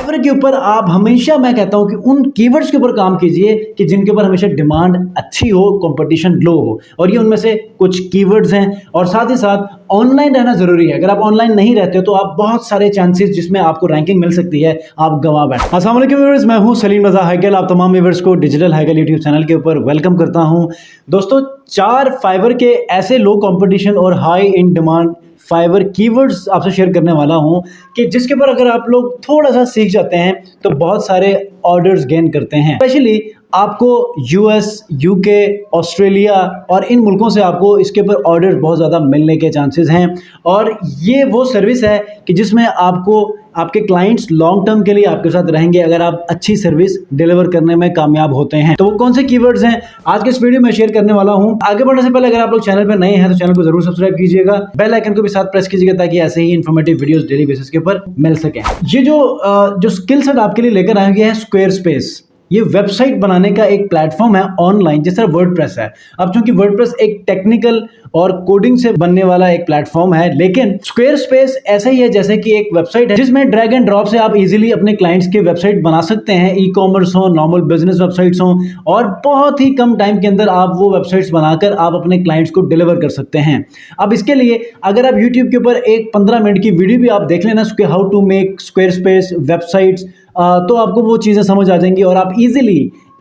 Fibre के ऊपर आप हमेशा, मैं कहता हूं कि उन कीवर्ड्स के ऊपर काम कीजिए कि जिनके ऊपर हमेशा डिमांड अच्छी हो, कंपटीशन लो हो, और ये उनमें से कुछ कीवर्ड्स हैं। और साथ ही साथ ऑनलाइन रहना जरूरी है। अगर आप ऑनलाइन नहीं रहते हो तो आप बहुत सारे चांसेस जिसमें आपको रैंकिंग मिल सकती है, आप गंवा बैठे। अस्सलाम वालेकुम व्यूअर्स, मैं हूं सलीम रजा हैकल। आप तमाम व्यूअर्स को डिजिटल हैकल यूट्यूब चैनल के ऊपर वेलकम करता हूं। दोस्तों, 4 फाइवर के ऐसे लो कंपटीशन और high in demand Fiverr keywords आपसे शेयर करने वाला हूं कि जिसके ऊपर अगर आप लोग थोड़ा सा सीख जाते हैं तो बहुत सारे ऑर्डर्स गेन करते हैं। स्पेशली आपको यूएस, यूके, ऑस्ट्रेलिया और इन मुल्कों से आपको इसके ऊपर ऑर्डर्स बहुत ज़्यादा मिलने के चांसेस हैं। और ये वो सर्विस है कि जिसमें आपको आपके क्लाइंट्स लॉन्ग टर्म के लिए आपके साथ रहेंगे अगर आप अच्छी सर्विस डिलीवर करने में कामयाब होते हैं। तो वो कौन से कीवर्ड्स हैं आज के इस वीडियो में शेयर करने वाला हूं। आगे बढ़ने से पहले अगर आप लोग चैनल पर नए हैं तो चैनल को जरूर सब्सक्राइब कीजिएगा, बेल आइकन को भी साथ प्रेस कीजिएगा ताकि ऐसे ही इन्फॉर्मेटिव वीडियोस डेली बेसिस के ऊपर मिल सके। ये जो स्किल सेट आपके लिए लेकर आए हैं स्क्वेयरस्पेस। ये वेबसाइट बनाने का एक प्लेटफॉर्म है ऑनलाइन, जिस तरह वर्डप्रेस है। अब चूंकि वर्डप्रेस एक टेक्निकल और कोडिंग से बनने वाला एक प्लेटफॉर्म है, लेकिन स्क्वेयरस्पेस ऐसा ही है जैसे कि एक वेबसाइट है जिसमें ड्रैग एंड ड्रॉप से आप इजीली अपने क्लाइंट्स की वेबसाइट बना सकते हैं। ई कॉमर्स हो, नॉर्मल बिजनेस वेबसाइट्स हो, और बहुत ही कम टाइम के अंदर आप वो वेबसाइट्स बनाकर आप अपने क्लाइंट्स को डिलीवर कर सकते हैं। अब इसके लिए अगर आप यूट्यूब के ऊपर एक 15 मिनट की वीडियो भी आप देख लेना, हाउ टू मेक स्क्वेयरस्पेस वेबसाइट्स, तो आपको वो चीज़ें समझ आ जाएंगी और आप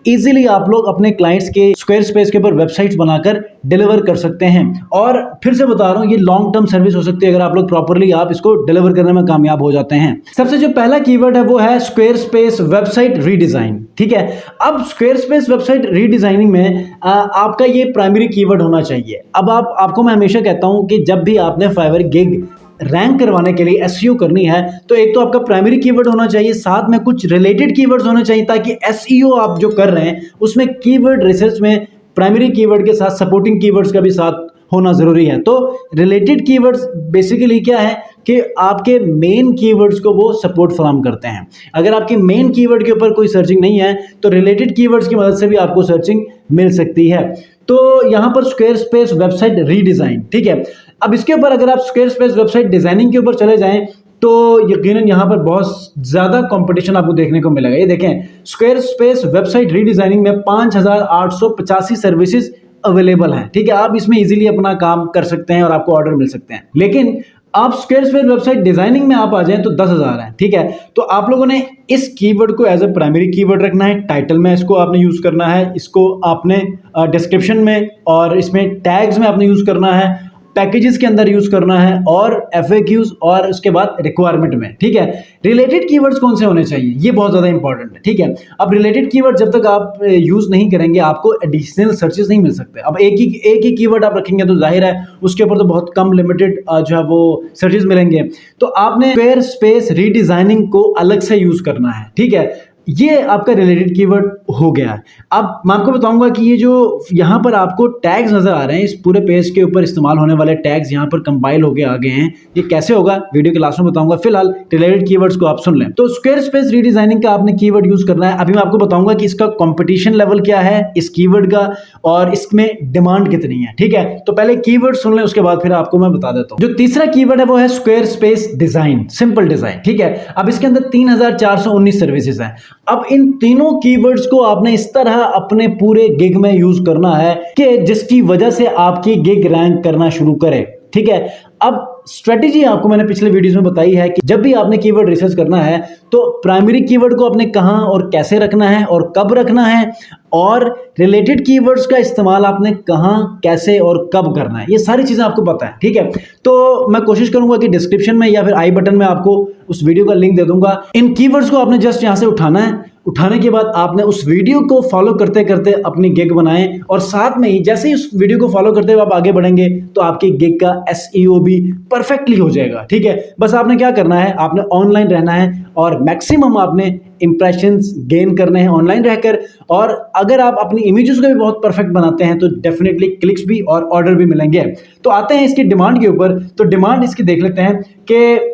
इजीली आप लोग अपने क्लाइंट्स के स्क्वेयरस्पेस के ऊपर वेबसाइट्स बनाकर डिलीवर कर सकते हैं। और फिर से बता रहा हूं, ये लॉन्ग टर्म सर्विस हो सकती है अगर आप लोग प्रॉपरली आप इसको डिलीवर करने में कामयाब हो जाते हैं। सबसे जो पहला कीवर्ड है वो है स्क्वेयरस्पेस वेबसाइट रीडिजाइन। ठीक है, अब स्क्वेयरस्पेस वेबसाइट रीडिजाइनिंग में आपका ये प्राइमरी कीवर्ड होना चाहिए। अब आपको मैं हमेशा कहता हूं कि जब भी आपने फाइवर गिग रैंक करवाने के लिए एसईओ करनी है तो एक तो आपका प्राइमरी कीवर्ड होना चाहिए, साथ में कुछ रिलेटेड कीवर्ड्स होने चाहिए ताकि एसईओ आप जो कर रहे हैं उसमें कीवर्ड रिसर्च में प्राइमरी कीवर्ड के साथ सपोर्टिंग कीवर्ड्स का भी साथ होना जरूरी है। तो रिलेटेड कीवर्ड्स बेसिकली क्या है कि आपके मेन कीवर्ड्स को वो सपोर्ट फराहम करते हैं। अगर आपके मेन कीवर्ड के ऊपर कोई सर्चिंग नहीं है तो रिलेटेड कीवर्ड्स की मदद से भी आपको सर्चिंग मिल सकती है। तो यहां पर स्क्वेयरस्पेस वेबसाइट रीडिजाइन, ठीक है। अब इसके ऊपर अगर आप स्क्वेयरस्पेस वेबसाइट डिजाइनिंग के ऊपर चले जाएं तो यकीनन यहां पर बहुत ज्यादा कंपटीशन आपको देखने को मिलेगा। ये देखें, स्क्वेयरस्पेस वेबसाइट रीडिजाइनिंग में 5885 सर्विसेज अवेलेबल हैं। ठीक है, आप इसमें इजीली अपना काम कर सकते हैं और आपको ऑर्डर मिल सकते हैं। लेकिन आप स्क्वेयरस्पेस वेबसाइट डिजाइनिंग में आप आ जाएं तो 10,000 है। ठीक है, तो आप लोगों ने इस कीवर्ड को एज ए प्राइमरी कीवर्ड रखना है। टाइटल में इसको आपने यूज करना है, इसको आपने डिस्क्रिप्शन में और इसमें टैग्स में आपने यूज करना है, पैकेजेस के अंदर यूज करना है, और FAQs और उसके बाद रिक्वायरमेंट में। ठीक है, रिलेटेड कीवर्ड्स कौन से होने चाहिए, ये बहुत ज्यादा इंपॉर्टेंट है। ठीक है, अब रिलेटेड कीवर्ड जब तक आप यूज नहीं करेंगे आपको एडिशनल सर्चेस नहीं मिल सकते। अब एक ही कीवर्ड आप रखेंगे तो जाहिर है उसके ऊपर तो बहुत कम लिमिटेड जो है वो सर्चेस मिलेंगे। तो आपने स्क्वेयरस्पेस रीडिजाइनिंग को अलग से यूज करना है। ठीक है, ये आपका रिलेटेड कीवर्ड हो गया। अब मैं आपको बताऊंगा कि ये जो यहाँ पर आपको टैग्स नजर आ रहे हैं, इस पूरे पेज के ऊपर इस्तेमाल होने वाले टैग्स यहाँ पर कंपाइल होके आ गए हैं। ये कैसे होगा वीडियो के लास्ट में बताऊंगा। फिलहाल रिलेटेड कीवर्ड्स को आप सुन लें। तो स्क्वेयरस्पेस रीडिजाइनिंग का आपने कीवर्ड यूज करना है। अभी मैं आपको बताऊंगा कि इसका कंपटीशन लेवल क्या है इस कीवर्ड का और इसमें डिमांड कितनी है। ठीक है, तो पहले कीवर्ड सुन लें, उसके बाद फिर आपको मैं बता देता हूँ। जो तीसरा कीवर्ड है वो है स्क्वेयरस्पेस डिजाइन, सिंपल डिजाइन। ठीक है, अब इसके अंदर 3419 सर्विसेज हैं। अब इन तीनों कीवर्ड्स को आपने इस तरह अपने पूरे गिग में यूज करना है कि जिसकी वजह से आपकी गिग रैंक करना शुरू करे। ठीक है, अब स्ट्रेटेजी आपको मैंने पिछले वीडियोस में बताई है कि जब भी आपने कीवर्ड रिसर्च करना है तो प्राइमरी कीवर्ड को आपने कहां और कैसे रखना है और कब रखना है, और रिलेटेड कीवर्ड्स का इस्तेमाल आपने कहां, कैसे और कब करना है, ये सारी चीजें आपको पता है। ठीक है, तो मैं कोशिश करूंगा कि डिस्क्रिप्शन में या फिर आई बटन में आपको उस वीडियो का लिंक दे दूंगा। इन कीवर्ड्स को आपने जस्ट यहां से उठाना है। उठाने के बाद आपने उस वीडियो को फॉलो करते करते अपनी गिग बनाएं, और साथ में ही जैसे ही उस वीडियो को फॉलो करते हुए आप आगे बढ़ेंगे तो आपकी गिग का एसईओ भी परफेक्टली हो जाएगा। ठीक है, बस आपने क्या करना है, आपने ऑनलाइन रहना है और मैक्सिमम आपने इंप्रेशंस गेन करने हैं ऑनलाइन रहकर। और अगर आप अपनी इमेजेस को भी बहुत परफेक्ट बनाते हैं तो डेफिनेटली क्लिक्स भी और ऑर्डर भी मिलेंगे। तो आते हैं इसकी डिमांड के ऊपर। तो डिमांड इसकी देख लेते हैं कि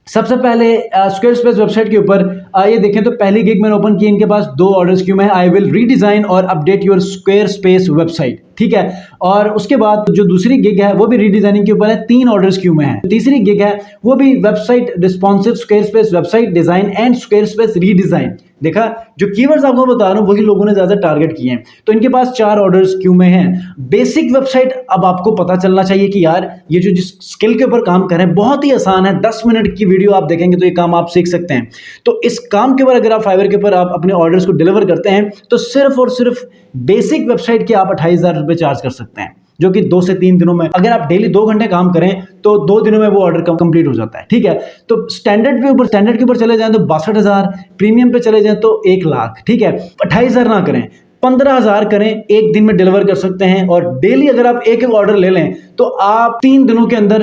सबसे पहले स्क्वेयरस्पेस वेबसाइट के ऊपर ये देखें तो पहली गिग मैंने ओपन की, इनके पास 2 ऑर्डर्स क्यों में, आई विल रीडिजाइन और अपडेट योर स्क्वेयरस्पेस वेबसाइट। ठीक है। और उसके बाद जो दूसरी गिग है वो भी रीडिजाइनिंग के ऊपर है, 3 ऑर्डर्स क्यू में है। तीसरी गिग है वो भी website responsive square space website design and square space redesign. देखा, जो कीवर्ड्स आपको बता रहा हूं वही लोगों ने ज्यादा टारगेट किए हैं, तो इनके पास 4 ऑर्डर्स क्यू में हैं। बेसिक वेबसाइट अब आपको पता चलना चाहिए कि यार ये जो जिस स्किल के ऊपर काम कर रहे हैं बहुत ही आसान है, 10 मिनट की वीडियो आप देखेंगे तो ये काम आप सीख सकते हैं। तो इस काम के ऊपर अगर आप फाइवर के ऊपर आप अपने ऑर्डर्स को डिलीवर करते हैं तो सिर्फ और सिर्फ बेसिक वेबसाइट के आप 28,000 रुपए चार्ज कर सकते हैं, जो कि 2 से 3 दिनों में, अगर आप डेली 2 घंटे काम करें तो 2 दिनों में वो ऑर्डर कंप्लीट हो जाता है, ठीक है। तो स्टैंडर्ड के ऊपर चले जाएं तो 62,000, प्रीमियम पे चले जाएं तो 1,00,000, ठीक है। 28,000 ना करें, 15,000 करें, एक दिन में डिलीवर कर सकते हैं। और डेली अगर आप एक ऑर्डर ले लें तो आप 3 दिनों के अंदर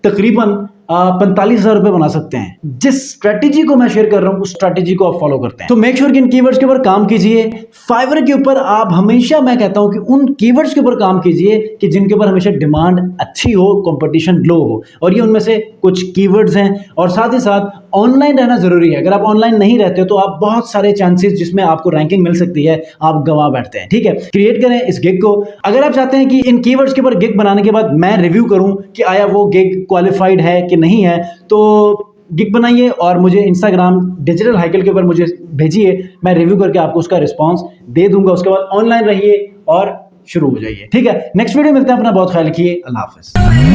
तकरीबन 45,000 रुपए बना सकते हैं। जिस स्ट्रेटेजी को मैं शेयर कर रहा हूं उस स्ट्रेटेजी को आप फॉलो करते हैं। तो मेक श्योर कि इन कीवर्ड्स के ऊपर काम कीजिए। फाइवर के ऊपर आप हमेशा, मैं कहता हूं कि उन कीवर्ड्स के ऊपर काम कीजिए कि जिनके ऊपर हमेशा डिमांड अच्छी हो, कंपटीशन लो हो। और ये उनमें से कुछ कीवर्ड्स हैं। और साथ ही साथ ऑनलाइन रहना जरूरी है। अगर आप ऑनलाइन नहीं रहते हो तो आप बहुत सारे चांसेस जिसमें आपको रैंकिंग मिल सकती है आप गंवा बैठते हैं, ठीक है। क्रिएट करें इस गिग को। अगर आप चाहते हैं कि इन कीवर्ड्स के ऊपर गिग बनाने के बाद मैं रिव्यू करूं कि आया वो गिग क्वालिफाइड है कि नहीं है, तो गिग बनाइए और मुझे इंस्टाग्राम डिजिटल हाइकल के ऊपर मुझे भेजिए। मैं रिव्यू करके आपको उसका रिस्पॉन्स दे दूंगा। उसके बाद ऑनलाइन रहिए और शुरू हो जाइए, ठीक है। नेक्स्ट वीडियो मिलते हैं, अपना बहुत ख्याल रखिए। अल्लाह हाफिज।